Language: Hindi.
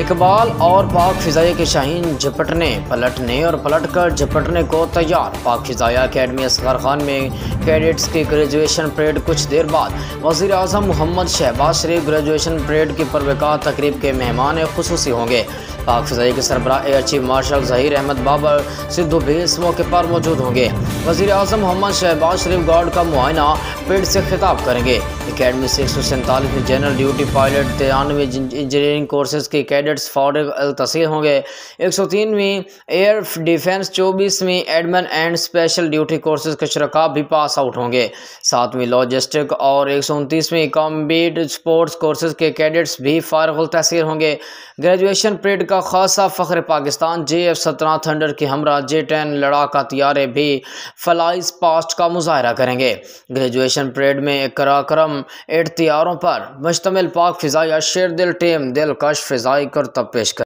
इकबाल और पाक फ़िज़ाइया के शाहीन झपटने पलटने और पलटकर झपटने को तैयार। पाक फ़िज़ाइया अकेडमी असगर खान में कैडेट्स की ग्रेजुएशन परेड कुछ देर बाद। वज़ीर आज़म मोहम्मद शहबाज शरीफ ग्रेजुएशन परेड की परवकार तकरीब के मेहमान खुसूसी होंगे। पाक फ़िज़ाइया के सरबराह air chief marshal Zaheer Ahmed Babar Sidhu भी इस मौके पर मौजूद होंगे। वज़ीर आज़म मोहम्मद शहबाज शरीफ गार्ड का मुआयना परेड से खिताब करेंगे। अकेडमी से 147 में general duty pilot, 93 engineering courses के कैडेट्स फारिग तहसील होंगे। 103वीं एयर डिफेंस, 24वीं admin and special duty courses के शरका भी पास आउट होंगे। 7वीं लॉजिस्टिक और 129वीं कॉम्बैट स्पोर्ट्स कोर्सेज के कैडेट्स भी फारिग तहसील होंगे। ग्रेजुएशन परेड का खासा फ़ख्र पाकिस्तान JF-17 थंडर के हमरा J-10 लड़ाका तैयारे भी फ्लाइज पास्ट का मुजाहरा करेंगे। ग्रेजुएशन परेड में कराक्रम एड तैयारों पर मुश्तमिल पाक फ़िज़ाइया शेर दिल टीम दिलकश फ़िज़ाई करतब पेश कर